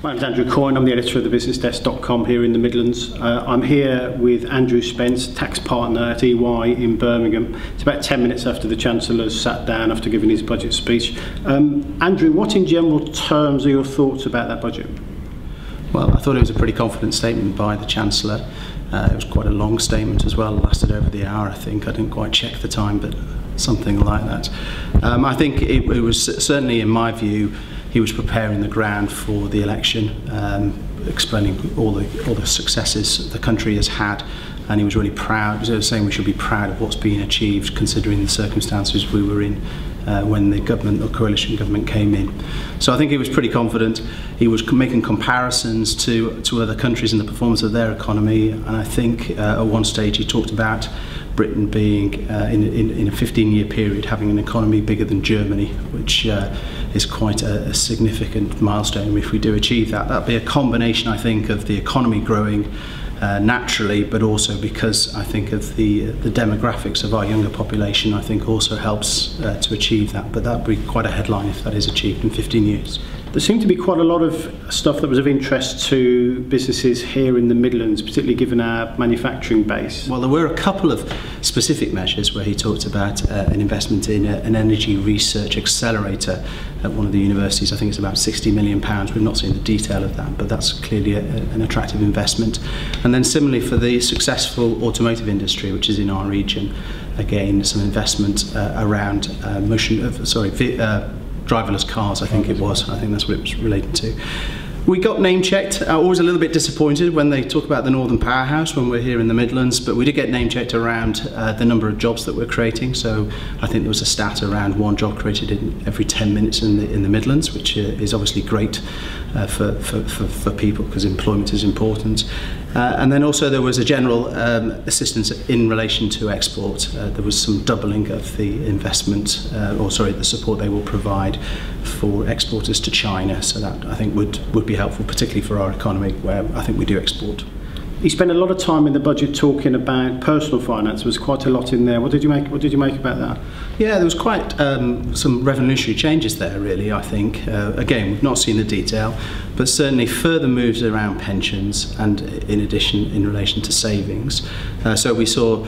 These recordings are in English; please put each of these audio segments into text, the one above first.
My name's Andrew Coyne, I'm the editor of the businessdesk.com here in the Midlands. I'm here with Andrew Spence, tax partner at EY in Birmingham. It's about 10 minutes after the Chancellor's sat down after giving his budget speech. Andrew, what in general terms are your thoughts about that budget? Well, I thought it was a pretty confident statement by the Chancellor. It was quite a long statement as well, lasted over the hour I think. I didn't quite check the time, but something like that. I think it was certainly, in my view, he was preparing the ground for the election, explaining all the successes the country has had, and he was really proud. He was saying we should be proud of what's been achieved considering the circumstances we were in when the government or coalition government came in. So I think he was pretty confident. He was making comparisons to other countries and the performance of their economy, and I think at one stage he talked about Britain being, in a 15-year period, having an economy bigger than Germany, which is quite a significant milestone if we do achieve that. That'd be a combination, I think, of the economy growing naturally, but also because I think of the demographics of our younger population, I think also helps to achieve that. But that would be quite a headline if that is achieved in 15 years. There seemed to be quite a lot of stuff that was of interest to businesses here in the Midlands, particularly given our manufacturing base. Well, there were a couple of specific measures where he talked about an investment in an energy research accelerator at one of the universities. I think it's about £60 million. We've not seen the detail of that, but that's clearly an attractive investment. And then similarly for the successful automotive industry, which is in our region, again, some investment around driverless cars, I think it was. I think that's what it was related to. We got name checked. Always a little bit disappointed when they talk about the Northern Powerhouse when we're here in the Midlands, but we did get name checked around the number of jobs that we're creating. So I think there was a stat around one job created in every 10 minutes in the Midlands, which is obviously great for people because employment is important. And then also there was a general assistance in relation to export. There was some doubling of the investment, the support they will provide for exporters to China. So that I think would be helpful, particularly for our economy, where I think we do export. He spent a lot of time in the budget talking about personal finance. There was quite a lot in there. What did you make about that? Yeah, there was quite some revolutionary changes there, really, I think. Again, we've not seen the detail, but certainly further moves around pensions and, in addition, in relation to savings. So we saw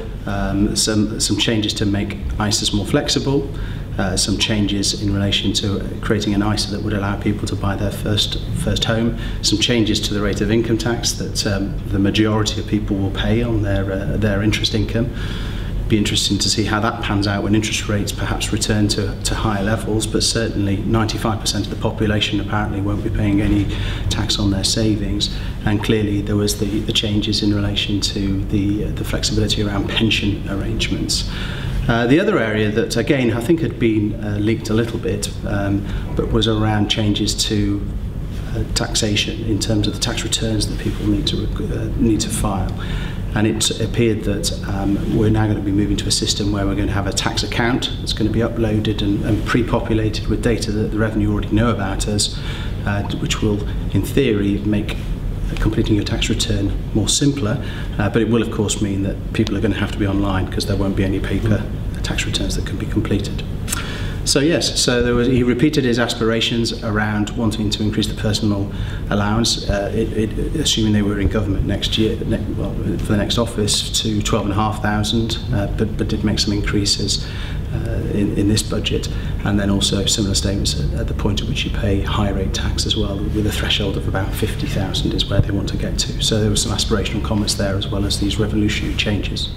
some changes to make ISAs more flexible, some changes in relation to creating an ISA that would allow people to buy their first home, some changes to the rate of income tax that the majority of people will pay on their interest income. It'd be interesting to see how that pans out when interest rates perhaps return to higher levels, but certainly 95% of the population apparently won't be paying any tax on their savings, and clearly there was the changes in relation to the flexibility around pension arrangements. The other area that, again, I think had been leaked a little bit, but was around changes to taxation in terms of the tax returns that people need to file. And it appeared that we're now going to be moving to a system where we're going to have a tax account that's going to be uploaded and pre-populated with data that the revenue already know about us, which will, in theory, make completing your tax return more simpler, but it will of course mean that people are going to have to be online because there won't be any paper tax returns that can be completed. So yes, he repeated his aspirations around wanting to increase the personal allowance, assuming they were in government next year, for the next office, to 12,500, but did make some increases in this budget, and then also similar statements at the point at which you pay high rate tax as well, with a threshold of about 50,000 is where they want to get to. So there were some aspirational comments there as well as these revolutionary changes.